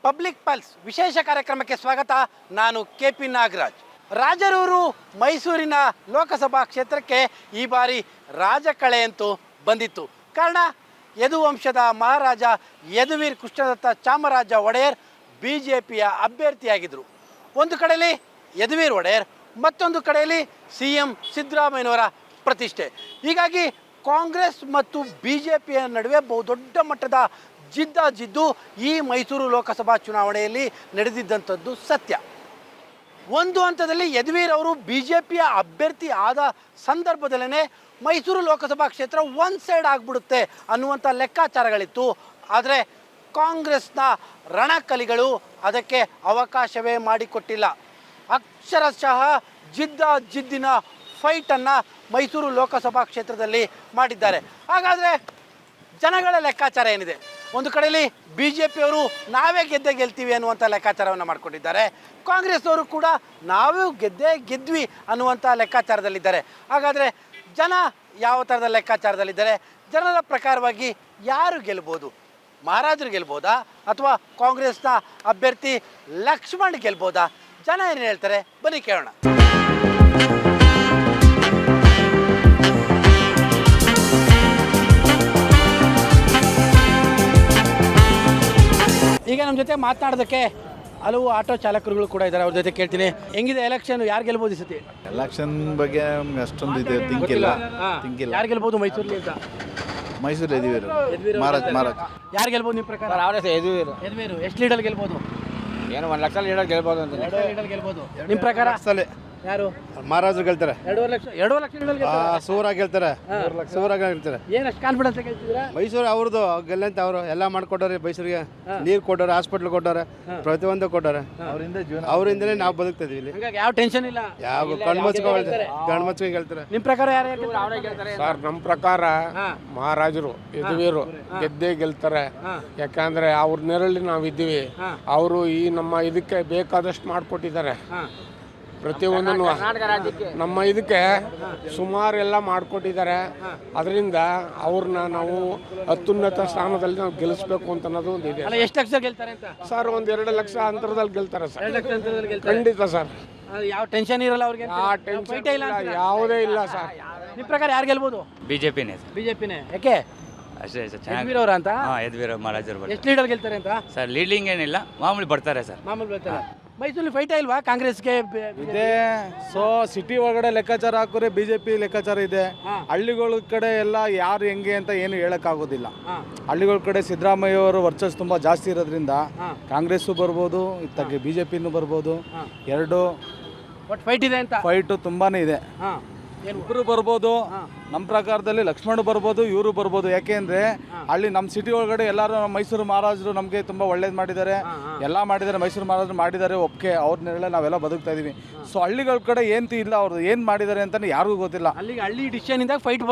Public pulse ವಿಶೇಷ ಕಾರ್ಯಕ್ರಮಕ್ಕೆ ಸ್ವಾಗತ. ನಾನು KP ನಾಗರಾಜ್. ರಾಜರೂರು ಮೈಸೂರಿನ ಲೋಕಸಭಾ ಕ್ಷೇತ್ರಕ್ಕೆ ಈ ಬಾರಿ ರಾಜಕಳೆಯಂತೂ ಬಂದಿತ್ತು. ಕಾರಣ ಯದುವಂಶದ ಮಹಾರಾಜ ಯದುವೀರ್ ಕೃಷ್ಣದತ್ತ ಚಾಮರಾಜ ಒಡೆಯರ್ BJPಯ ಅಭ್ಯರ್ಥಿಯಾಗಿದ್ದರು. ಒಂದು ಕಡೆಯಲ್ಲಿ ಯದುವೀರ್ ಒಡೆಯರ್, ಮತ್ತೊಂದು ಕಡೆಯಲ್ಲಿ CM ಸಿದ್ದರಾಮಯ್ಯನವರ ಪ್ರತಿಷ್ಠೆ. ಹೀಗಾಗಿ ಕಾಂಗ್ರೆಸ್ ಮತ್ತು BJPಯ ನಡುವೆ ಬಹುದೊಡ್ಡ ಮಟ್ಟದ ಜಿದ್ದು ಈ ಮೈಸೂರು ಲೋಕಸಭಾ ಚುನಾವಣೆಯಲ್ಲಿ ನಡೆದಿದ್ದಂಥದ್ದು ಸತ್ಯ. ಒಂದು ಹಂತದಲ್ಲಿ ಯದುವೀರ್ ಅವರು BJPಯ ಅಭ್ಯರ್ಥಿ ಆದ ಸಂದರ್ಭದಲ್ಲೇ ಮೈಸೂರು ಲೋಕಸಭಾ ಕ್ಷೇತ್ರ ಒನ್ ಸೈಡ್ ಆಗಿಬಿಡುತ್ತೆ ಅನ್ನುವಂಥ ಲೆಕ್ಕಾಚಾರಗಳಿತ್ತು. ಆದರೆ ಕಾಂಗ್ರೆಸ್ನ ರಣಕಲಿಗಳು ಅದಕ್ಕೆ ಅವಕಾಶವೇ ಮಾಡಿಕೊಟ್ಟಿಲ್ಲ. ಅಕ್ಷರಶಃ ಜಿದ್ದಿನ ಫೈಟನ್ನು ಮೈಸೂರು ಲೋಕಸಭಾ ಕ್ಷೇತ್ರದಲ್ಲಿ ಮಾಡಿದ್ದಾರೆ. ಹಾಗಾದರೆ ಜನಗಳ ಲೆಕ್ಕಾಚಾರ ಏನಿದೆ? ಒಂದು ಕಡೆಯಲ್ಲಿ BJPಯವರು ನಾವೇ ಗೆಲ್ತೀವಿ ಅನ್ನುವಂಥ ಲೆಕ್ಕಾಚಾರವನ್ನು ಮಾಡಿಕೊಂಡಿದ್ದಾರೆ. ಕಾಂಗ್ರೆಸ್ನವರು ಕೂಡ ನಾವೇ ಗೆದ್ವಿ ಅನ್ನುವಂಥ ಲೆಕ್ಕಾಚಾರದಲ್ಲಿದ್ದಾರೆ. ಹಾಗಾದರೆ ಜನ ಯಾವ ಥರದ ಲೆಕ್ಕಾಚಾರದಲ್ಲಿದ್ದಾರೆ? ಜನರ ಪ್ರಕಾರವಾಗಿ ಯಾರು ಗೆಲ್ಬೋದು? ಮಹಾರಾಜರು ಗೆಲ್ಬೋದಾ ಅಥವಾ ಕಾಂಗ್ರೆಸ್ನ ಅಭ್ಯರ್ಥಿ ಲಕ್ಷ್ಮಣ್ ಗೆಲ್ಬೋದಾ? ಜನ ಏನು ಹೇಳ್ತಾರೆ ಬನ್ನಿ ಕೇಳೋಣ. ಈಗ ನಮ್ಮ ಜೊತೆ ಮಾತನಾಡೋದಕ್ಕೆ ಹಲವು ಆಟೋ ಚಾಲಕರುಗಳು ಕೂಡ ಇದ್ದಾರೆ. ಅವ್ರ ಜೊತೆ ಕೇಳ್ತೀನಿ, ಹೆಂಗಿದೆ ಎಲೆಕ್ಷನ್? ಯಾರು ಗೆಲ್ಬೋದು ಈ ಸತಿ? ಎಲೆಕ್ಷನ್ ಬಗ್ಗೆ ಅಷ್ಟೊಂದು ಇದೆ ತಿಂಕಿಲ್ಲ. ಯಾರು ಗೆಲ್ಬೋದು ಮೈಸೂರಲ್ಲಿ ಅಂತ? ಮೈಸೂರು ಯದುವೀರ್ ಮಹಾರಾಜ್. ಯಾರು ಗೆಲ್ಬೋದು ನಿಮ್ಮ ಪ್ರಕಾರ? ಯದುವೀರ್ ಎಷ್ಟು ಲೀಡರ್ ಗೆಲ್ಬೋದು? ಏನು 1 ಲಕ್ಷ ಲೀಡರ್ ಗೆಲ್ಬೋದು ಅಂತ. ಲೀಡರ್ ಗೆಲ್ಬೋದು ನಿಮ್ಮ ಪ್ರಕಾರ? ಯಾರು? ಮಹಾರಾಜರು ಗೆಲ್ತಾರೆ. 2 ಲಕ್ಷ ಸೂರಾಗಿ ಗೆಲ್ತಾರೆ. ಏನು ಅಷ್ಟು ಕಾನ್ಫಿಡೆನ್ಸ್ ಗೆಲ್ತಿದ್ದೀರಾ? ಮೈಸೂರು ಅವ್ರದ್ದು ಗೆಲ್ಲಂತ ಅವರು ಎಲ್ಲ ಮಾಡ್ಕೊಟ್ಟಾರೆ. ಮೈಸೂರಿಗೆ ನೀರು ಕೊಟ್ಟಾರೆ, ಹಾಸ್ಪಿಟ್ಲ್ ಕೊಟ್ಟಾರೆ, ಪ್ರತಿಯೊಂದು ಕೊಟ್ಟಾರೆ. ಅವರಿಂದಲೇ ನಾವು ಬದುಕ್ತಾ ಇದೀವಿ ಇಲ್ಲಿ. ಹಂಗಾಗಿ ಯಾವ ಟೆನ್ಷನ್ ಇಲ್ಲ. ಯಾವ ಕಣ್ಮಚ್ಕೊಂಡು ಗೆಲ್ತಾರೆ. ನಿಮ್ಮ ಪ್ರಕಾರ ಯಾರು ಸರ್? ನಮ್ಮ ಪ್ರಕಾರ ಮಹಾರಾಜರು ಯದುವೀರು ಗೆದ್ದೇ ಗೆಲ್ತಾರೆ. ಯಾಕಂದ್ರೆ ಅವ್ರ ನೆರಳಿ ನಾವಿದ್ದೀವಿ. ಅವರು ಈ ನಮ್ಮ ಇದಕ್ಕೆ ಬೇಕಾದಷ್ಟು ಮಾಡಿಕೊಟ್ಟಿದ್ದಾರೆ. ಪ್ರತಿಯೊಂದನ್ನು ನಮ್ಮ ಇದಕ್ಕೆ ಸುಮಾರು ಎಲ್ಲ ಮಾಡಿಕೊಟ್ಟಿದ್ದಾರೆ. ಅದರಿಂದ ಅವ್ರನ್ನ ನಾವು ಅತ್ಯುನ್ನತ ಸ್ಥಾನದಲ್ಲಿ ನಾವು ಗೆಲ್ಲಿಸ್ಬೇಕು ಅಂತ ಅನ್ನೋದು ಒಂದು ಇದೆ. ಎಷ್ಟು ಲಕ್ಷ ಗೆಲ್ತಾರೆ ಅಂತ ಸರ್? 1-2 ಲಕ್ಷ ಅಂತರದಲ್ಲಿ ಗೆಲ್ತಾರೆ ಸರ್. ಖಂಡಿತ ಸರ್. ಯಾವ ಟೆನ್ಷನ್ ಇರಲ್ಲ ಅವ್ರಿಗೆ? ಯಾವುದೇ ಇಲ್ಲ ಸರ್. ನಿಮ್ಮ ಪ್ರಕಾರ ಯಾರು ಗೆಲ್ಬೋದು? BJPನೇ. ಯಾಕೆ? ಅಷ್ಟೇ ಯದುವೀರ್ ಅವರ ಅಂತ? ಯದುವೀರ್ ಮಹಾರಾಜರು. ಎಷ್ಟು ಲೀಡರ್ ಗೆಲ್ತಾರೆ ಅಂತ ಸರ್? ಲೀಡಿಂಗ್ ಏನಿಲ್ಲ, ಮಾಮೂಲಿ ಬರ್ತಾರೆ ಸರ್. ಮಾಮೂಲಿ ಬರ್ತಾರೆ. ಮೈಸೂರಲ್ಲಿ ಫೈಟ್ ಇಲ್ವಾ ಕಾಂಗ್ರೆಸ್ಗೆ? ಇದೆ. ಸೊ ಸಿಟಿ ಒಳಗಡೆ ಲೆಕ್ಕಾಚಾರ ಹಾಕಿದ್ರೆ BJP ಲೆಕ್ಕಾಚಾರ ಇದೆ. ಹಳ್ಳಿಗಳ ಕಡೆ ಎಲ್ಲ ಯಾರು ಹೆಂಗೆ ಅಂತ ಏನು ಹೇಳೋಕ್ಕಾಗೋದಿಲ್ಲ. ಹಳ್ಳಿಗಳ ಕಡೆ ಸಿದ್ದರಾಮಯ್ಯ ಅವರು ವರ್ಚಸ್ ತುಂಬ ಜಾಸ್ತಿ ಇರೋದ್ರಿಂದ ಕಾಂಗ್ರೆಸ್ಸು ಬರ್ಬೋದು, ಇತ್ತಾಗೆ BJPನೂ ಬರ್ಬೋದು. ಎರಡು ಫೈಟ್ ಇದೆ ಅಂತ. ಫೈಟು ತುಂಬಾ ಇದೆ. ಇಬ್ಬರು ಬರ್ಬೋದು. ನಮ್ಮ ಪ್ರಕಾರದಲ್ಲಿ ಲಕ್ಷ್ಮಣ್ ಬರ್ಬೋದು, ಇವರು ಬರ್ಬೋದು. ಯಾಕೆಂದರೆ ಅಲ್ಲಿ ನಮ್ಮ ಸಿಟಿ ಒಳಗಡೆ ಎಲ್ಲರೂ ನಮ್ಮ ಮೈಸೂರು ಮಹಾರಾಜರು ನಮಗೆ ತುಂಬ ಒಳ್ಳೇದು ಮಾಡಿದ್ದಾರೆ, ಎಲ್ಲ ಮಾಡಿದ್ದಾರೆ. ಮೈಸೂರು ಮಹಾರಾಜರು ಮಾಡಿದ್ದಾರೆ, ಒಪ್ಪಿಗೆ ಅವ್ರ ನೆರಳಲ್ಲಿ ನಾವೆಲ್ಲ ಬದುಕ್ತಾ ಇದ್ದೀವಿ. ಸೊ ಹಳ್ಳಿಗಳ ಕಡೆ ಏನು ಇಲ್ಲ, ಅವ್ರದ್ದು ಏನು ಮಾಡಿದ್ದಾರೆ ಅಂತಲೇ ಯಾರಿಗೂ ಗೊತ್ತಿಲ್ಲ. ಹಳ್ಳಿ ಡಿಸಿಷನಿಂದ ಫೈಟ್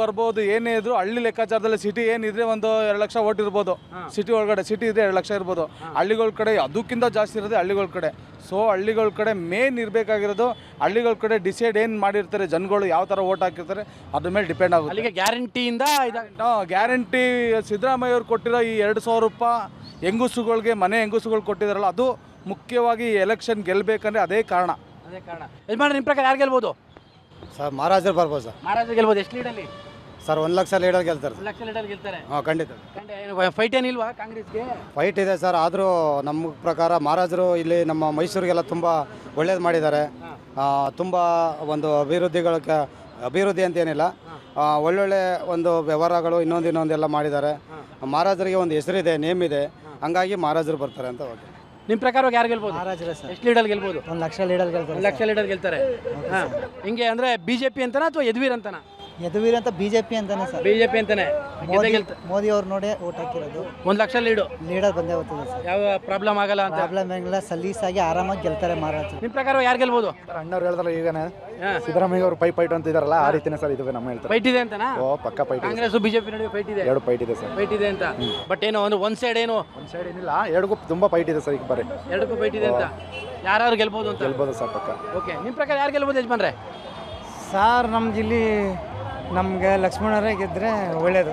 ಬರ್ಬೋದು. ಏನೇ ಇದ್ರು ಹಳ್ಳಿ ಲೆಕ್ಕಾಚಾರದಲ್ಲಿ ಸಿಟಿ ಏನಿದ್ರೆ 1-2 ಲಕ್ಷ ಓಟ್ ಇರ್ಬೋದು. ಸಿಟಿ ಒಳಗಡೆ ಸಿಟಿ ಇದ್ರೆ 2 ಲಕ್ಷ ಇರ್ಬೋದು. ಹಳ್ಳಿಗಳ ಕಡೆ ಅದಕ್ಕಿಂತ ಜಾಸ್ತಿ ಇರೋದು ಹಳ್ಳಿಗಳ ಕಡೆ. ಸೊ ಹಳ್ಳಿಗಳ ಕಡೆ ಮೇನ್ ಇರಬೇಕಾಗಿರೋದು ಹಳ್ಳಿಗಳ ಕಡೆ ಡಿಸೈಡ್ ಏನು ಮಾಡಿರ್ತಾರೆ ಜನಗಳು, ಯಾವ ಥರ ಓಟ್ ಹಾಕಿರ್ತಾರೆ ಅದ್ರ ಮೇಲೆ ಡಿಪೆಂಡ್ ಆಗುತ್ತೆ. ಅಲ್ಲಿಗೆ ಗ್ಯಾರಂಟಿಯಿಂದ ಗ್ಯಾರಂಟಿ ಸಿದ್ದರಾಮಯ್ಯ ಅವ್ರು ಕೊಟ್ಟಿರೋ ಈ 2,000 ರೂಪಾಯಿ ಹೆಂಗುಸುಗಳಿಗೆ, ಮನೆ ಹೆಂಗುಸುಗಳು ಕೊಟ್ಟಿದ್ದಾರಲ್ಲ, ಅದು ಮುಖ್ಯವಾಗಿ ಎಲೆಕ್ಷನ್ ಗೆಲ್ಲಬೇಕಂದ್ರೆ ಅದೇ ಕಾರಣ. ಯಜಮಾನ್ರೆ, ನಿಮ್ಮ ಪ್ರಕಾರ ಯಾರು ಗೆಲ್ಬೋದು? ಸರ್ ಮಹಾರಾಜರು ಬರ್ಬೋದು ಸರ್. ಮಹಾರಾಜರು ಗೆಲ್ಬೋದು. ಎಷ್ಟು ಲೀಡಲ್ಲಿ ಸರ್? 1 ಲಕ್ಷ ಲೀಡರ್ ಗೆಲ್ತಾರೆ. 1 ಲಕ್ಷ ಲೀಡರ್ ಗೆಲ್ತಾರೆ. ಖಂಡಿತ. ಫೈಟ್ ಏನಿಲ್ವಾ ಕಾಂಗ್ರೆಸ್ಗೆ? ಫೈಟ್ ಇದೆ ಸರ್. ಆದರೂ ನಮ್ಮ ಪ್ರಕಾರ ಮಹಾರಾಜರು ಇಲ್ಲಿ ನಮ್ಮ ಮೈಸೂರಿಗೆಲ್ಲ ತುಂಬ ಒಳ್ಳೇದು ಮಾಡಿದ್ದಾರೆ. ತುಂಬ ಒಂದು ಅಭಿವೃದ್ಧಿ ಅಂತೇನಿಲ್ಲ, ಒಳ್ಳೊಳ್ಳೆ ಒಂದು ವ್ಯವಹಾರಗಳು ಇನ್ನೊಂದೆಲ್ಲ ಮಾಡಿದ್ದಾರೆ. ಮಹಾರಾಜರಿಗೆ ಒಂದು ಹೆಸರಿದೆ, ನೇಮ್ ಇದೆ. ಹಂಗಾಗಿ ಮಹಾರಾಜರು ಬರ್ತಾರೆ ಅಂತ. ಓಕೆ, ನಿಮ್ಮ ಪ್ರಕಾರ ಯಾರು ಗೆಲ್ಬೋದು? ಮಹಾರಾಜರೇ ಸರ್. ಎಷ್ಟು ಲೀಡರ್ ಗೆಲ್ಬೋದು? 1 ಲಕ್ಷ ಲೀಡರ್ ಗೆಲ್ತಾರೆ. 1 ಲಕ್ಷ ಲೀಡರ್ ಗೆಲ್ತಾರೆ. ಹಿಂಗೆ ಅಂದರೆ BJP ಅಂತನಾ ಅಥವಾ ಯದುವೀರ್ ಅಂತನಾ? ಯದುವೀರ್ ಅಂತ BJP ಅಂತಾನೆ ಸರ್. BJP ಅಂತಾನೆ. ಮೋದಿ ಅವ್ರು ನೋಡಿ ಓಟ್ ಹಾಕಿರೋದು. 1 ಲಕ್ಷ ಲೀಡರ್ ಬಂದೇ ಹೋಗ್ತದೆ ಸರ್. ಯಾವ ಪ್ರಾಬ್ಲಮ್ ಆಗಲ್ಲ ಅಂತ? ಪ್ರಾಬ್ಲಮ್ ಏನಿಲ್ಲ, ಸಲೀಸಾಗಿ ಆರಾಮಾಗಿ ಗೆಲ್ತಾರೆ ಮಹಾರಾಜರು. ನಿಮ್ಮ ಪ್ರಕಾರ ಯಾರು ಗೆಲ್ಬೋದು? ಅಣ್ಣವ್ರು ಹೇಳ್ತಾರೆ ಈಗನೇ ಸಿದ್ದರಾಮಯ್ಯ ಅವರು ಪೈಟ್ ಅಂತ ಇದಾರಲ್ಲ, ಆ ರೀತಿನೇ ಸರ್ ಇದು ನಮ್ಮ ಹೇಳ್ತಾರೆ. ಫೈಟ್ ಇದೆ ಅಂತನಾ? ಪಕ್ಕ ಫೈಟ್. ಕಾಂಗ್ರೆಸ್ BJP ನಡುವೆ ಫೈಟ್ ಇದೆ. 2 ಫೈಟ್ ಇದೆ ಸರ್. ಫೈಟ್ ಇದೆ ಅಂತ. ಬಟ್ ಏನೋ ಒಂದು ಸೈಡ್ ಏನು? ಒಂದು ಸೈಡ್ ಏನಿಲ್ಲ, 2ಕ್ಕೂ ತುಂಬ ಫೈಟ್ ಇದೆ ಸರ್. ಈಗ ಬರೀ 2ಕ್ಕೂ ಫೈಟ್ ಇದೆ ಅಂತ. ಯಾರು ಗೆಲ್ಬೋದು ಅಂತ? ಗೆಲ್ಬೋದು ಸರ್ ಪಕ್ಕ. ಓಕೆ, ನಿಮ್ಮ ಪ್ರಕಾರ ಯಾರು ಗೆಲ್ಬೋದು ಯಜಮಾನ್ರೆ? ಸರ್ ನಮ್ಗೆ ಇಲ್ಲಿ ನಮಗೆ ಲಕ್ಷ್ಮಣರೇ ಗೆದ್ದರೆ ಒಳ್ಳೆಯದು.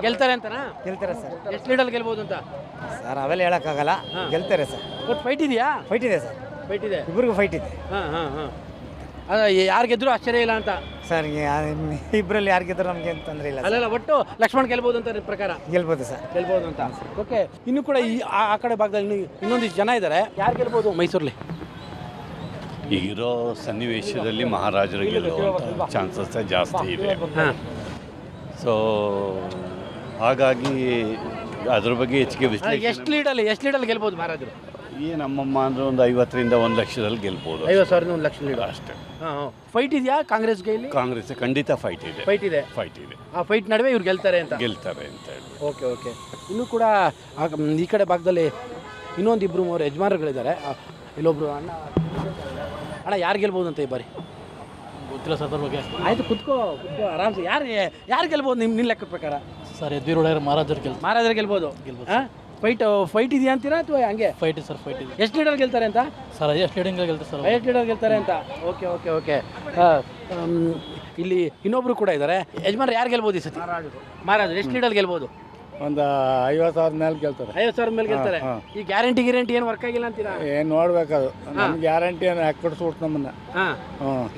ಗೆಲ್ತಾರೆ ಅಂತನಾ? ಗೆಲ್ತಾರೆ ಸರ್. ಎಷ್ಟು ಲೀಡಲ್ಲಿ ಗೆಲ್ಬೋದು ಅಂತ ಸರ್ ಅವೆಲ್ಲ ಹೇಳೋಕ್ಕಾಗಲ್ಲ, ಗೆಲ್ತಾರೆ ಸರ್. ಬಟ್ ಫೈಟ್ ಇದೆಯಾ? ಫೈಟ್ ಇದೆ ಸರ್, ಫೈಟ್ ಇದೆ. ಇಬ್ಬರಿಗೂ ಫೈಟ್ ಇದೆ ಹಾಂ ಯಾರು ಗೆದ್ರು ಆಶ್ಚರ್ಯ ಇಲ್ಲ ಅಂತ. ಸರ್. ಇಬ್ಬರಲ್ಲಿ ಯಾರು ಗೆದ್ದರೂ ನಮಗೆ ತೊಂದರೆ ಇಲ್ಲ ಸರ್. ಅಲ್ಲಲ್ಲ, ಒಟ್ಟು ಲಕ್ಷ್ಮಣ್ ಗೆಲ್ಬೋದು ಅಂತ ನಿಮ್ ಪ್ರಕಾರ? ಗೆಲ್ಬೋದು ಸರ್. ಗೆಲ್ಬೋದು ಅಂತ. ಓಕೆ, ಇನ್ನು ಕೂಡ ಆ ಕಡೆ ಭಾಗದಲ್ಲಿ ಇನ್ನೊಂದಿಷ್ಟು ಜನ ಇದ್ದಾರೆ. ಯಾರು ಗೆಲ್ಬೋದು ಮೈಸೂರಲ್ಲಿ? ಈಗಿರೋ ಸನ್ನಿವೇಶದಲ್ಲಿ ಮಹಾರಾಜರು ಗೆಲ್ಲುವಂಥ ಚಾನ್ಸಸ್ ಜಾಸ್ತಿ ಇದೆ. ಸೊ ಹಾಗಾಗಿ ಅದ್ರ ಬಗ್ಗೆ ಹೆಚ್ಚಿಗೆ ವಿಶ್ಲೇಷಣೆ ಎಷ್ಟು ಲೀಡಲ್ಲಿ ಗೆಲ್ಬೋದು ಮಹಾರಾಜರು? ಈ ನಮ್ಮಮ್ಮ ಅಂದರೆ ಒಂದು 50ರಿಂದ 1 ಲಕ್ಷದಲ್ಲಿ ಗೆಲ್ಬೋದು. 50,000 1 ಲಕ್ಷ ಲೀಡ್ ಅಷ್ಟೇ. ಫೈಟ್ ಇದೆಯಾ ಕಾಂಗ್ರೆಸ್ಗೆ ಇಲ್ಲಿ? ಕಾಂಗ್ರೆಸ್ ಖಂಡಿತ ಫೈಟ್ ಇದೆ. ಫೈಟ್ ಇದೆ. ಆ ಫೈಟ್ ನಡುವೆ ಇವ್ರು ಗೆಲ್ತಾರೆ ಅಂತ ಹೇಳಿ. ಓಕೆ. ಇನ್ನೂ ಕೂಡ ಈ ಕಡೆ ಭಾಗದಲ್ಲಿ ಇನ್ನೊಂದಿಬ್ಬರು 3 ಯಜಮಾನರುಗಳಿದ್ದಾರೆ. ಇಲ್ಲೊಬ್ರು ಅಣ್ಣ ಯಾರು ಗೆಲ್ಬೋದು ಅಂತ ಈ ಬಾರಿ? ಗೊತ್ತಿಲ್ಲ ಸರ್ ಅದ್ರ ಬಗ್ಗೆ. ಆಯ್ತು, ಕುತ್ಕೋ ಆರಾಮ್ಸೆ. ಯಾರು ಗೆಲ್ಬೋದು ನಿನ್ನ ಲೆಕ್ಕದ ಪ್ರಕಾರ? ಸರ್ ಯದುವೀರ್ ಒಡೆಯರ್ ಮಹಾರಾಜರು ಗೆಲ್ಬೋದು. ಫೈಟ್ ಇದೆಯಾ ಅಂತೀರಾ ಅಥವಾ ಹಂಗೆ? ಫೈಟ್ ಇದೆ ಸರ್, ಫೈಟ್ ಇದೆ. ಎಷ್ಟು ಲೀಡರ್ ಗೆಲ್ತಾರೆ ಅಂತ? ಸರ್ ಎಷ್ಟು ಲೀಡಿಂಗ್ ಗೆಲ್ತಾರೆ ಸರ್? 5 ಲೀಡರ್ ಗೆಲ್ತಾರೆ ಅಂತ. ಓಕೆ. ಇಲ್ಲಿ ಇನ್ನೊಬ್ರು ಕೂಡ ಇದ್ದಾರೆ. ಯಜಮಾನ್ರು ಯಾರು ಗೆಲ್ಬೋದು ಈ ಸತಿ? ಮಹಾರಾಜರು. ಎಷ್ಟು ಲೀಡರ್ ಗೆಲ್ಬೋದು? ಒಂದು 50,000 ಮೇಲೆ ಗೆಲ್ತಾರೆ. 50,000 ಮೇಲೆ ಗೆಲ್ತಾರೆ. ಈ ಗ್ಯಾರಂಟಿ ಏನು ವರ್ಕ್ ಆಗಿಲ್ಲ ಅಂತೀರಾ? ಏನು ನೋಡ್ಬೇಕದು, ನಮ್ಗೆ ಗ್ಯಾರಂಟಿ ಏನು ಹಾಕ್ಕೊಡ್ಸ್ಬಿಡ್ತು ನಮ್ಮನ್ನ.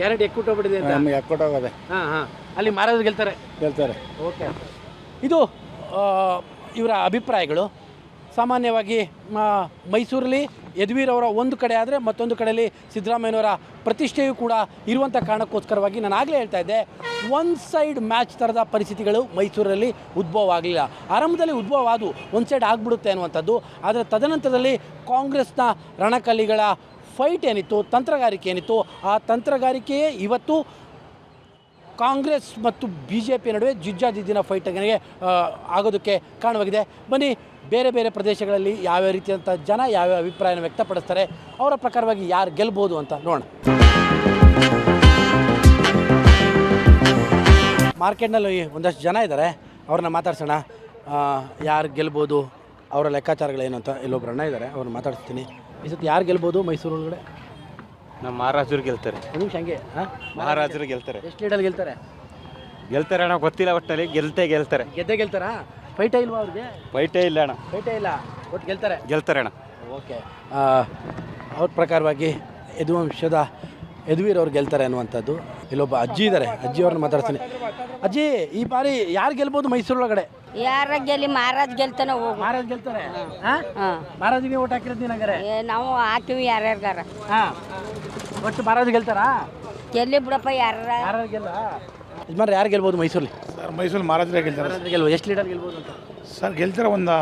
ಗ್ಯಾರಂಟಿ ಎಕ್ಕುಟ್ಟೋಗ್ಬಿಟ್ಟಿದೆ ಅಂತ. ನಮ್ಗೆ ಹಾಕ್ಕೊಟ್ಟೋಗದೆ. ಅಲ್ಲಿ ಮಹಾರಾಜರು ಗೆಲ್ತಾರೆ. ಓಕೆ, ಇದು ಇವರ ಅಭಿಪ್ರಾಯಗಳು. ಸಾಮಾನ್ಯವಾಗಿ ಮೈಸೂರಲ್ಲಿ ಯದುವೀರ್ ಅವರ ಒಂದು ಕಡೆ ಆದರೆ ಮತ್ತೊಂದು ಕಡೆಯಲ್ಲಿ ಸಿದ್ದರಾಮಯ್ಯನವರ ಪ್ರತಿಷ್ಠೆಯೂ ಕೂಡ ಇರುವಂಥ ಕಾರಣಕ್ಕೋಸ್ಕರವಾಗಿ ನಾನು ಆಗಲೇ ಹೇಳ್ತಾ ಇದ್ದೆ, ಒನ್ ಸೈಡ್ ಮ್ಯಾಚ್ ಥರದ ಪರಿಸ್ಥಿತಿಗಳು ಮೈಸೂರಲ್ಲಿ ಉದ್ಭವ ಆಗಲಿಲ್ಲ. ಆರಂಭದಲ್ಲಿ ಉದ್ಭವ ಆದವು, ಒಂದು ಸೈಡ್ ಆಗಿಬಿಡುತ್ತೆ ಅನ್ನುವಂಥದ್ದು. ಆದರೆ ತದನಂತರದಲ್ಲಿ ಕಾಂಗ್ರೆಸ್ನ ರಣಕಲ್ಲಿಗಳ ಫೈಟ್ ಏನಿತ್ತು, ತಂತ್ರಗಾರಿಕೆ ಏನಿತ್ತು, ಆ ತಂತ್ರಗಾರಿಕೆಯೇ ಇವತ್ತು ಕಾಂಗ್ರೆಸ್ ಮತ್ತು BJP ನಡುವೆ ಜಿಜ್ಜಾಜಿದ್ದಿನ ಫೈಟ್ಗೆ ಆಗೋದಕ್ಕೆ ಕಾರಣವಾಗಿದೆ. ಬನ್ನಿ, ಬೇರೆ ಬೇರೆ ಪ್ರದೇಶಗಳಲ್ಲಿ ಯಾವ್ಯಾವ ರೀತಿಯಂಥ ಜನ ಯಾವ್ಯಾವ ಅಭಿಪ್ರಾಯನ ವ್ಯಕ್ತಪಡಿಸ್ತಾರೆ, ಅವರ ಪ್ರಕಾರವಾಗಿ ಯಾರು ಗೆಲ್ಬೋದು ಅಂತ ನೋಡೋಣ. ಮಾರ್ಕೆಟ್ನಲ್ಲಿ ಒಂದಷ್ಟು ಜನ ಇದ್ದಾರೆ, ಅವ್ರನ್ನ ಮಾತಾಡ್ಸೋಣ. ಯಾರು ಗೆಲ್ಬೋದು, ಅವರ ಲೆಕ್ಕಾಚಾರಗಳೇನು ಅಂತ. ಇಲ್ಲೊಬ್ರು ಅಣ್ಣ ಇದ್ದಾರೆ, ಅವ್ರನ್ನ ಮಾತಾಡ್ಸ್ತೀನಿ. ಈ ಸತಿ ಯಾರು ಗೆಲ್ಬೋದು ಮೈಸೂರು ಒಳಗಡೆ? ನಮ್ಮ ಮಹಾರಾಜರು ಗೆಲ್ತಾರೆ. ಒಂದು ನಿಮಿಷ ಹಂಗೆ. ಮಹಾರಾಜರು ಗೆಲ್ತಾರೆ. ಎಷ್ಟು ಲೀಡಲ್ಲಿ ಗೆಲ್ತಾರೆ? ಗೆಲ್ತಾರೆ ಅಣ್ಣ, ಗೊತ್ತಿಲ್ಲ ಒಟ್ಟಲ್ಲಿ ಗೆಲ್ತಾರೆ. ಗೆಲ್ತಾರಾ? ಫೈಟೇ ಇಲ್ವಾ ಅವ್ರಿಗೆ? ಫೈಟೇ ಇಲ್ಲ ಅಣ್ಣ. ಫೈಟೇ ಇಲ್ಲ, ಒಟ್ಟು ಗೆಲ್ತಾರೆ ಅಣ್ಣ. ಓಕೆ, ಅವ್ರ ಪ್ರಕಾರವಾಗಿ ಯದುವಂಶದ ಯದುವೀರ್ ಅವ್ರು ಗೆಲ್ತಾರೆ ಅನ್ನುವಂಥದ್ದು. ಇಲ್ಲೊಬ್ಬ ಅಜ್ಜಿ ಇದ್ದಾರೆ, ಅಜ್ಜಿಯವ್ರನ್ನ ಮಾತಾಡ್ತೀನಿ. ಅಜ್ಜಿ, ಈ ಬಾರಿ ಯಾರು ಗೆಲ್ಬೋದು ಮೈಸೂರೊಳಗಡೆ? ಯಾರ ಗೆಲ್ಲಿ ಮಹಾರಾಜ್ ಗೆಲ್ತಾನೆ ಹೋಗು. ಮಹಾರಾಜ್ ಗೆಲ್ತಾರೆ. ಮಹಾರಾಜಿಗೆ ಓಟ್ ಹಾಕಿರೋದು ನೀನಾಗರೆ? ನಾವು ಹಾಕಿವಿ ಯಾರ್ಯಾರ್ಗಾರ. ಒಟ್ಟು ಮಹಾರಾಜ್ ಗೆಲ್ತಾರಾ? ಗೆಲ್ಲಿ ಬಿಡಪ್ಪ ಯಾರು ಗೆಲ್ಲ. ಯಜಮಾನ್ರೆ, ಯಾರು ಗೆಲ್ಬೋದು ಮೈಸೂರಲ್ಲಿ? ಸರ್ ಮೈಸೂರು ಮಹಾರಾಜರೇ ಗೆಲ್ತಾರೆ. ಗೆಲ್ಬೋದು. ಎಷ್ಟು ಲೀಡರ್ ಗೆಲ್ಬೋದು ಅಂತ? ಸರ್ ಗೆಲ್ತಾರೆ, ಒಂದು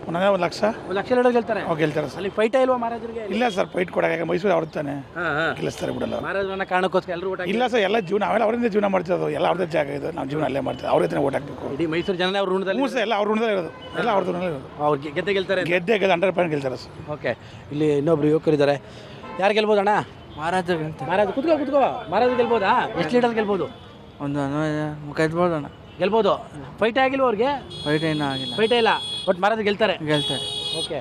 1 ಲಕ್ಷ. 1 ಲಕ್ಷ ಲೀಡರ್ ಗೆಲ್ತಾರೆ. ಗೆಲ್ತಾರೆ ಸರ್. ಅಲ್ಲಿ ಫೈಟೇ ಇಲ್ವಾ ಮಹಾರಾಜರಿಗೆ? ಇಲ್ಲ ಸರ್, ಫೈಟ್ ಕೊಡೋಕೆ ಮೈಸೂರು ಅವ್ರದ್ದಾನೆ ಗೆಲ್ಲಿಸ್ತಾರೆ ಬಿಡಲ್ಲ. ಮಹಾರಾಜನ ಕಾರಣಕ್ಕೋಸ್ಕರ ಎಲ್ಲರೂ ಓಟ್ ಇಲ್ಲ ಸರ್, ಎಲ್ಲ ಜೀವನ ಅವೆಲ್ಲ ಅವರಿಂದ ಜೀವನ ಮಾಡ್ತಿರೋದು, ಎಲ್ಲ ಅವ್ರದ್ದೇ ಜಾಗ ಇದೆ. ನಾವು ಜೀವನ ಅಲ್ಲೇ ಮಾಡ್ತೀವಿ, ಅವ್ರ ಹತ್ರ ಓಟ್ ಹಾಕಬೇಕು. ಇಡೀ ಮೈಸೂರು ಜನ ಅವ್ರ ಋಣದಲ್ಲಿ. ಸರ್, ಎಲ್ಲ ಅವ್ರ ಋಣದಲ್ಲಿ ಇರೋದು, ಎಲ್ಲ ಅವ್ರ ಋಣದಲ್ಲಿ ಇರೋದು. ಅವ್ರಿಗೆ ಗೆಲ್ತಾರೆ 100% ಗೆಲ್ತಾರೆ ಸರ್. ಓಕೆ, ಇಲ್ಲಿ ಇನ್ನೊಬ್ರು ಯುವಕರಿದ್ದಾರೆ. ಯಾರು ಗೆಲ್ಬೋದಣ್ಣ? ಮಹಾರಾಜ ಮಹಾರಾಜ. ಕುತ್ಕೋ. ಮಹಾರಾಜ ಗೆಲ್ಬೋದಾ? ಎಷ್ಟು ಲೀಡರ್ ಗೆಲ್ಬೋದು? ಒಂದು ಗೆಲ್ಬೋದು ಅಣ್ಣ. ಗೆಲ್ಬೋದು. ಫೈಟ್ ಆಗಿಲ್ವ ಅವ್ರಿಗೆ? ಫೈಟ್ ಏನೂ ಆಗಿಲ್ಲ. ಫೈಟೇ ಇಲ್ಲ, ಬಟ್ ಮಹಾರಾಜ ಗೆಲ್ತಾರೆ. ಓಕೆ,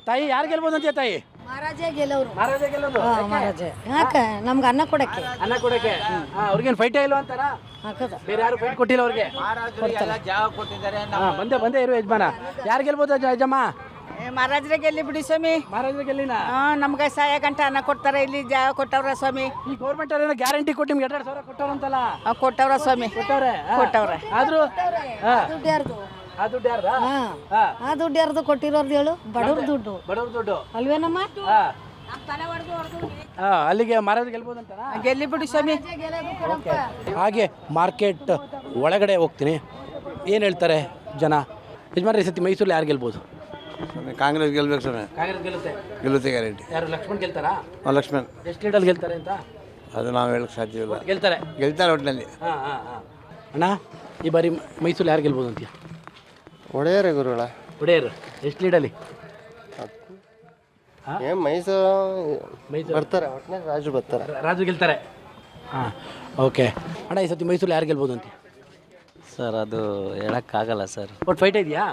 ತಾಯಿ ಯಾರು ಗೆಲ್ಬೋದು ಅಂತೀಯ ತಾಯಿ? ಮಹಾರಾಜೇ ಗೆಲ್ಲೋರು. ಮಹಾರಾಜ ಗೆಲ್ಲೋದು. ಮಹಾರಾಜೇ ಯಾಕೆ? ನಮ್ಗೆ ಅನ್ನ ಕೊಡಕ್ಕೆ. ಅನ್ನ ಕೊಡಕ್ಕೆ. ಅವ್ರಿಗೇನು ಫೈಟೇ ಇಲ್ವ ಅಂತಾರ? ಬೇರೆ ಯಾರು ಫೈಟ್ ಕೊಟ್ಟಿಲ್ಲ ಅವ್ರಿಗೆ? ಬಂದೇ ಇರು ಯಜಮಾನ. ಯಾರು ಗೆಲ್ಬೋದು ಯಜಮ್ಮ? ಮಹಾರಾಜರೇ ಗೆಲ್ಲಿ ಬಿಡಿ ಸ್ವಾಮಿ. ಮಹಾರಾಜ ಗೆಲ್ಲಿನ. ನಮ್ಗೆ ಸಹಾಯ ಗಂಟೆ ಅನ್ನ ಕೊಡ್ತಾರೆ, ಇಲ್ಲಿ ಜಾಗ ಕೊಟ್ಟವ್ರ ಸ್ವಾಮಿ. ಈ ಗೌರ್ಮೆಂಟ್ ಅವ್ರೇನೋ ಗ್ಯಾರಂಟಿ ಕೊಟ್ಟು ನಿಮ್ಗೆ 2,000 ಕೊಟ್ಟವ್ರಂತಲ್ಲ? ಕೊಟ್ಟವ್ರ ಸ್ವಾಮಿ. ಕೊಟ್ಟವ್ರೆ. ಆದ್ರೂ ದುಡ್ಡು ಯಾರ್ದು? ಆ ದುಡ್ಡು ಯಾರ್ದ? ಆ ದುಡ್ಡು ಯಾರ್ದು ಕೊಟ್ಟಿರೋರ್ದು ಹೇಳು? ಬಡವ್ರ ದುಡ್ಡು. ಬಡವ್ರ ದುಡ್ಡು ಅಲ್ವೇನಮ್ಮ? ಅಲ್ಲಿಗೆ ಮಹಾರಾಜ ಗೆಲ್ಬೋದಂತಾನ? ಗೆಲ್ಲಿ ಬಿಡಿ ಸ್ವಾಮಿ. ಹಾಗೆ ಮಾರ್ಕೆಟ್ ಒಳಗಡೆ ಹೋಗ್ತೀನಿ. ಏನು ಹೇಳ್ತಾರೆ ಜನ? ಯಜಮಾನ್ರಿ, ಈ ಸತಿ ಮೈಸೂರಲ್ಲಿ ಯಾರು ಗೆಲ್ಬೋದು? ಕಾಂಗ್ರೆಸ್ ಗೆಲ್ಬೇಕು ಸರ್. ಕಾಂಗ್ರೆಸ್ ಗೆಲ್ಲುತ್ತೆ ಗ್ಯಾರಂಟಿ. ಯಾರು? ಲಕ್ಷ್ಮಣ್ ಗೆಲ್ತಾರಾ? ಲಕ್ಷ್ಮಣ್. ಎಷ್ಟು ಲೀಡರ್ ಗೆಲ್ತಾರೆ ಅಂತ? ಅದು ನಾವು ಹೇಳಕ್ಕೆ ಸಾಧ್ಯ ಇಲ್ಲ. ಗೆಲ್ತಾರೆ ಒಟ್ಟಿನಲ್ಲಿ. ಅಣ್ಣ, ಈ ಬಾರಿ ಮೈಸೂರಲ್ಲಿ ಯಾರು ಗೆಲ್ಬೋದು ಅಂತೀಯ? ಒಡೆಯರೇ ಗುರುಗಳ. ಒಡೆಯರು. ಎಷ್ಟು ಲೀಡಲ್ಲಿ? ಮೈಸೂರು ಬರ್ತಾರೆ, ಒಟ್ಟಿನಲ್ಲಿ ರಾಜು ಬರ್ತಾರೆ. ರಾಜು ಗೆಲ್ತಾರೆ. ಓಕೆ ಅಣ್ಣ, ಈ ಸತಿ ಮೈಸೂರಲ್ಲಿ ಯಾರು ಗೆಲ್ಬೋದು ಅಂತೀಯ? ಸರ್ ಅದು ಹೇಳೋಕ್ಕಾಗಲ್ಲ ಸರ್. ಒಟ್ಟು ಫೈಟ್ ಇದೆಯಾ?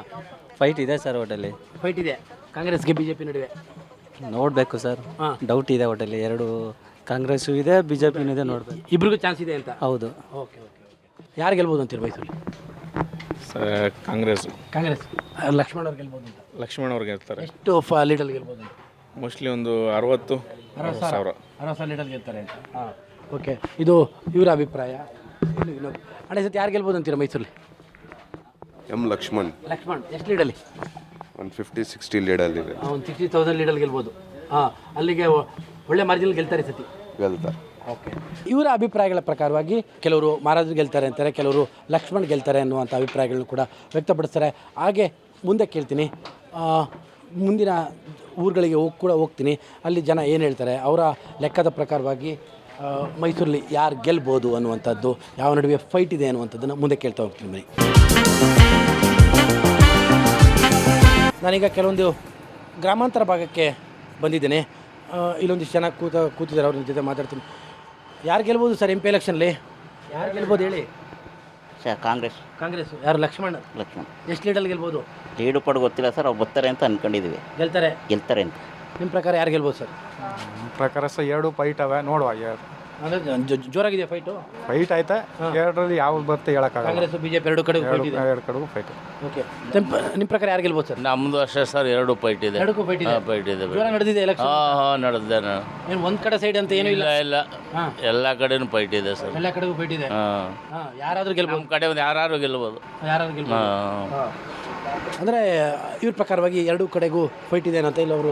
ಫೈಟ್ ಇದೆ ಸರ್, ಒಟ್ಟಲ್ಲಿ ಫೈಟ್ ಇದೆ ಕಾಂಗ್ರೆಸ್ಗೆ BJP ನಡುವೆ. ನೋಡಬೇಕು ಸರ್, ಡೌಟ್ ಇದೆ ಒಟ್ಟಲ್ಲಿ. 2 ಕಾಂಗ್ರೆಸ್ಸು ಇದೆ, BJPನೂ ಇದೆ, ನೋಡಬೇಕು. ಇಬ್ರಿಗೂ ಚಾನ್ಸ್ ಇದೆ ಅಂತ? ಹೌದು. ಓಕೆ. ಯಾರು ಗೆಲ್ಬೋದು ಅಂತೀರಿ ಮೈಸೂರಲ್ಲಿ? ಕಾಂಗ್ರೆಸ್ ಕಾಂಗ್ರೆಸ್. ಲಕ್ಷ್ಮಣ್ ಅವ್ರು ಗೆಲ್ಬೋದು ಅಂತ. ಲಕ್ಷ್ಮಣ್ ಅವ್ರಿಗೆ ಇರ್ತಾರೆ. ಎಷ್ಟು ಲೀಡಲ್ಲಿ ಗೆಲ್ಬೋದು ಅಂತ? ಮೋಸ್ಟ್ಲಿ ಒಂದು 60,000. 60,000 ಲೀಡಲ್ಲಿ ಗೆಲ್ತಾರೆ ಅಂತ. ಹಾಂ, ಓಕೆ. ಇದು ಇವರ ಅಭಿಪ್ರಾಯ. ಅಣ್ಣ, ಸತಿ ಯಾರು ಗೆಲ್ಬೋದು ಅಂತೀರಾ ಮೈಸೂರಲ್ಲಿ? ಲಕ್ಷ್ಮಣ್ ಎಷ್ಟು ಲೀಡಲ್ಲಿ? ಒಂದು 50-60 ಲೀಡಲ್ಲಿ ಒಂದು 60,000 ಲೀಡಲ್ಲಿ ಗೆಲ್ಬೋದು. ಹಾಂ, ಅಲ್ಲಿಗೆ ಒಳ್ಳೆ ಮಾರ್ಜಿನಲ್ಲಿ ಗೆಲ್ತಾರೆ ಈ ಸತಿ. ಗೆಲ್ತಾರೆ. ಓಕೆ. ಇವರ ಅಭಿಪ್ರಾಯಗಳ ಪ್ರಕಾರವಾಗಿ ಕೆಲವರು ಮಹಾರಾಜರು ಗೆಲ್ತಾರೆ ಅಂತಾರೆ, ಕೆಲವರು ಲಕ್ಷ್ಮಣ್ ಗೆಲ್ತಾರೆ ಅನ್ನುವಂಥ ಅಭಿಪ್ರಾಯಗಳನ್ನು ಕೂಡ ವ್ಯಕ್ತಪಡಿಸ್ತಾರೆ. ಹಾಗೆ ಮುಂದೆ ಕೇಳ್ತೀನಿ, ಮುಂದಿನ ಊರುಗಳಿಗೆ ಹೋಗ್ತೀನಿ, ಅಲ್ಲಿ ಜನ ಏನು ಹೇಳ್ತಾರೆ, ಅವರ ಲೆಕ್ಕದ ಪ್ರಕಾರವಾಗಿ ಮೈಸೂರಲ್ಲಿ ಯಾರು ಗೆಲ್ಬೋದು ಅನ್ನುವಂಥದ್ದು, ಯಾವ ನಡುವೆ ಫೈಟ್ ಇದೆ ಅನ್ನುವಂಥದ್ದನ್ನು ಮುಂದೆ ಕೇಳ್ತಾ ಹೋಗ್ತೀನಿ. ಬನ್ನಿ. ನಾನೀಗ ಕೆಲವೊಂದು ಗ್ರಾಮಾಂತರ ಭಾಗಕ್ಕೆ ಬಂದಿದ್ದೇನೆ. ಇಲ್ಲೊಂದಿಷ್ಟು ಜನ ಕೂತಿದ್ದಾರೆ, ಅವ್ರ ಜೊತೆ ಮಾತಾಡ್ತೀನಿ. ಯಾರು ಗೆಲ್ಬೋದು ಸರ್ MP ಎಲೆಕ್ಷನ್ಲಿ? ಯಾರು ಗೆಲ್ಬೋದು ಹೇಳಿ? ಸರ್ ಕಾಂಗ್ರೆಸ್. ಯಾರು? ಲಕ್ಷ್ಮಣ್. ಎಷ್ಟು ಲೀಡಲ್ಲಿ ಗೆಲ್ಬೋದು? ಲೀಡು ಪಡ್ ಗೊತ್ತಿಲ್ಲ ಸರ್, ಅವ್ರು ಬರ್ತಾರೆ ಅಂತ ಅಂದ್ಕೊಂಡಿದ್ದೀವಿ. ಗೆಲ್ತಾರೆ ಅಂತ. ನಿಮ್ಮ ಪ್ರಕಾರ ಯಾರು ಗೆಲ್ಬೋದು ಸರ್? ನಮ್ಮ ಪ್ರಕಾರ ಸಹ 2 ಫೈಟ್ ಅವೆ, ನೋಡುವ. ಅಂದರೆ ಜೋರಾಗಿದೆ ಫೈಟು? ಫೈಟ್ ಐತೆ, 2ರಲ್ಲಿ ಯಾವ್ದು ಬರುತ್ತೆ ಹೇಳೋಕ್ಕಾಗಲ್ಲ. ಕಾಂಗ್ರೆಸ್ BJP ಎರಡು ಕಡೆ ಫೈಟ್ ಇದೆ. 2 ಕಡೆಗೂ ಫೈಟ್. ಓಕೆ. ನಿಮ್ಮ ಪ್ರಕಾರ ಯಾರು ಗೆಲ್ಬೋದು ಸರ್? ನಮ್ಮದು ಅಷ್ಟೇ ಸರ್, 2 ಫೈಟ್ ಇದೆ. ಎರಡಕ್ಕೂ ಫೈಟ್ ಇದೆ. ಫೈಟ್ ಇದೆ. ಜೋರ ನಡೆದಿದೆ ಎಲೆಕ್ಷನ್? ನಡೆದಿದೆ. ಏನು ಒಂದು ಕಡೆ ಸೈಡ್ ಅಂತ ಏನೂ ಇಲ್ಲ? ಇಲ್ಲ, ಎಲ್ಲ ಕಡೆನೂ ಫೈಟ್ ಇದೆ ಸರ್. ಎಲ್ಲ ಕಡೆಗೂ ಫೈಟ್ ಇದೆ. ಯಾರಾದರೂ ಗೆಲ್ಬೋದು? ನಮ್ಮ ಕಡೆ ಒಂದು ಯಾರು ಗೆಲ್ಬೋದು. ಅಂದರೆ ಇವ್ರ ಪ್ರಕಾರವಾಗಿ 2 ಕಡೆಗೂ ಫೈಟ್ ಇದೆ ಅಂತ. ಇಲ್ಲ ಅವರು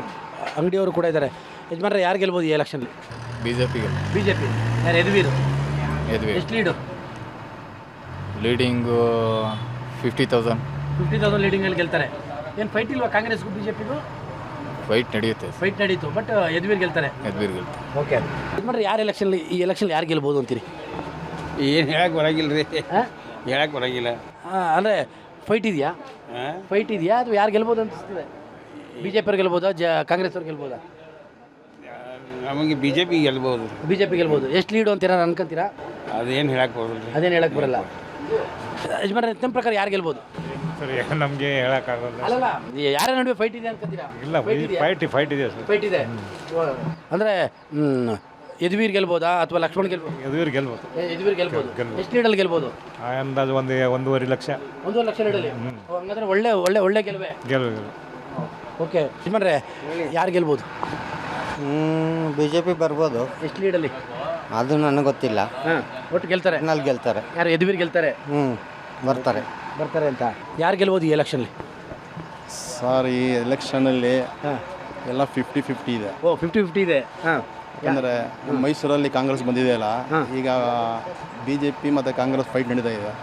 ಅಂಗಡಿಯವರು ಕೂಡ ಇದ್ದಾರೆ. ಯಜಮಾನ್ರೆ, ಯಾರು ಗೆಲ್ಬೋದು ಈ ಎಲೆಕ್ಷನ್ಲಿ? BJP. ಯಾರು? ಯದುವೀರ್. ಎಷ್ಟು ಲೀಡು? ಲೀಡಿಂಗು 50,000. 50,000 ಲೀಡಿಂಗಲ್ಲಿ ಗೆಲ್ತಾರೆ. ಏನು ಫೈಟ್ ಇಲ್ವಾ ಕಾಂಗ್ರೆಸ್ಗೂ BJPಗೂ? ಫೈಟ್ ನಡೆಯುತ್ತೆ. ಫೈಟ್ ನಡೀತು, ಬಟ್ ಯದುವೀರ್ ಗೆಲ್ತಾರೆ. ಓಕೆ. ಯಜಮಾನ್ರೆ, ಈ ಎಲೆಕ್ಷನ್ ಯಾರು ಗೆಲ್ಬೋದು ಅಂತೀರಿ? ಏನು ಹೇಳಕ್ಕೆ ಬರೋಂಗಿಲ್ಲ ರೀ, ಹೇಳಕ್ಕೆ ಬರೋಂಗಿಲ್ಲ. ಅಂದರೆ ಫೈಟ್ ಇದೆಯಾ ಅಥವಾ ಯಾರು ಗೆಲ್ಬೋದು ಅನಿಸ್ತದೆ? BJP ಅವ್ರು ಗೆಲ್ಬೋದಾ, ಕಾಂಗ್ರೆಸ್ ಅವ್ರು ಗೆಲ್ಬೋದಾ? ನಮಗೆ BJP ಗೆಲ್ಬೋದು. BJP ಗೆಲ್ಬೋದು. ಎಷ್ಟು ಲೀಡು ಅಂತೀರಾ ಅನ್ಕೊಂತೀರಾ? ಅದೇನು ಹೇಳಕ್ಕೆ ಬರಲ್ಲ. ಯಜಮಾನ್ರೆ, ನಿಮ್ಮ ಪ್ರಕಾರ ಯಾರು ಗೆಲ್ಬೋದು? ಸರಿ, ನಮಗೆ ಹೇಳೋಕ್ಕಾಗಲ್ಲ. ಅಲ್ಲಲ್ಲ, ಯಾರ ನಡುವೆ ಫೈಟ್ ಇದೆ ಅನ್ಕೊಂತೀರಾ? ಇಲ್ಲ, ಫೈಟ್ ಇದೆ ಸರ್. ಫೈಟ್ ಇದೆ ಅಂದರೆ ಯದುವೀರ್ ಗೆಲ್ಬೋದಾ ಅಥವಾ ಲಕ್ಷ್ಮಣ್ ಗೆಲ್ಬೋದು? ಯದುವೀರ್ ಗೆಲ್ಬೋದು. ಯದುವೀರ್ ಗೆಲ್ಬೋದು. ಎಷ್ಟು ಲೀಡಲ್ಲಿ ಗೆಲ್ಬೋದು? ಅಂದಾಜು 1.5 ಲಕ್ಷ. 1.5 ಲಕ್ಷ ಲೀಡಲ್ಲಿ. ಹಂಗಂದ್ರೆ ಒಳ್ಳೆ ಗೆಲುವೆ. ಓಕೆ. ಯಜಮಾನ್ರೆ, ಯಾರು ಗೆಲ್ಬೋದು? BJP ಬರ್ಬೋದು. ಎಷ್ಟು ಲೀಡಲ್ಲಿ? ಅದು ನನಗೆ ಗೊತ್ತಿಲ್ಲ. ಒಟ್ಟು ಗೆಲ್ತಾರೆ. ಗೆಲ್ತಾರೆ. ಯಾರು? ಯದುವೀರ್ ಗೆಲ್ತಾರೆ. ಬರ್ತಾರೆ ಅಂತ. ಯಾರು ಗೆಲ್ಬೋದು ಈ ಎಲೆಕ್ಷನ್ಲಿ? ಸರ್, ಈ ಎಲೆಕ್ಷನಲ್ಲಿ ಎಲ್ಲ 50-50 ಇದೆ. 50-50 ಇದೆ. ಯಾಕಂದರೆ ಮೈಸೂರಲ್ಲಿ ಕಾಂಗ್ರೆಸ್ ಬಂದಿದೆಯಲ್ಲ, ಈಗ BJP ಮತ್ತು ಕಾಂಗ್ರೆಸ್ ಫೈಟ್ ನಡೀತಾ ಇದೆ.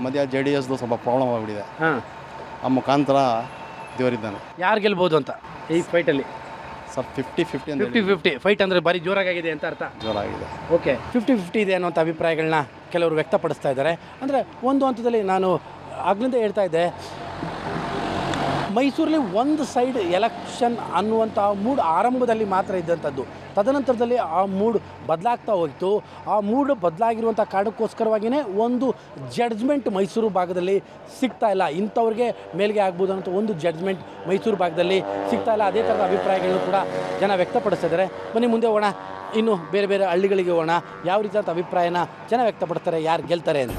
ಮಧ್ಯ JDSದು ಸ್ವಲ್ಪ ಪ್ರಾಬ್ಲಮ್ ಆಗಿಬಿಟ್ಟಿದೆ. ಆ ಮುಖಾಂತರ ದೇವರಿದ್ದಾನೆ. ಯಾರು ಗೆಲ್ಬೋದು ಅಂತ ಈ ಫೈಟಲ್ಲಿ? ಸರ್, 50-50 50-50 ಫೈಟ್ ಅಂದರೆ ಭಾರಿ ಜೋರಾಗಿದೆ ಅಂತ ಅರ್ಥ. ಜೋರಾಗಿದೆ. ಓಕೆ. 50-50 ಇದೆ ಅನ್ನೋಂಥ ಅಭಿಪ್ರಾಯಗಳನ್ನ ಕೆಲವರು ವ್ಯಕ್ತಪಡಿಸ್ತಾ ಇದ್ದಾರೆ. ಅಂದರೆ ಒಂದು ಹಂತದಲ್ಲಿ ನಾನು ಆಗ್ಲಿಂದ ಹೇಳ್ತಾ ಇದ್ದೆ, ಮೈಸೂರಲ್ಲಿ ಒಂದು ಸೈಡ್ ಎಲೆಕ್ಷನ್ ಅನ್ನುವಂಥ ಮೂಡ್ ಆರಂಭದಲ್ಲಿ ಮಾತ್ರ ಇದ್ದಂಥದ್ದು. ತದನಂತರದಲ್ಲಿ ಆ ಮೂಡ್ ಬದಲಾಗ್ತಾ ಹೋಯಿತು. ಆ ಮೂಡ್ ಬದಲಾಗಿರುವಂಥ ಕಾರಣಕ್ಕೋಸ್ಕರವಾಗಿಯೇ ಒಂದು ಜಡ್ಜ್ಮೆಂಟ್ ಮೈಸೂರು ಭಾಗದಲ್ಲಿ ಸಿಗ್ತಾ ಇಲ್ಲ. ಇಂಥವ್ರಿಗೆ ಮೇಲ್ಗೆ ಆಗ್ಬೋದು ಅನ್ನೋ ಒಂದು ಜಡ್ಜ್ಮೆಂಟ್ ಮೈಸೂರು ಭಾಗದಲ್ಲಿ ಸಿಗ್ತಾ ಇಲ್ಲ. ಅದೇ ಥರದ ಅಭಿಪ್ರಾಯಗಳನ್ನು ಕೂಡ ಜನ ವ್ಯಕ್ತಪಡಿಸ್ತಾ ಇದ್ದಾರೆ. ಬನ್ನಿ ಮುಂದೆ ಹೋಗೋಣ, ಇನ್ನು ಬೇರೆ ಬೇರೆ ಹಳ್ಳಿಗಳಿಗೆ ಹೋಗೋಣ, ಯಾವ ರೀತಿಯಾದ ಅಭಿಪ್ರಾಯನ ಜನ ವ್ಯಕ್ತಪಡ್ತಾರೆ, ಯಾರು ಗೆಲ್ತಾರೆ ಅಂತ.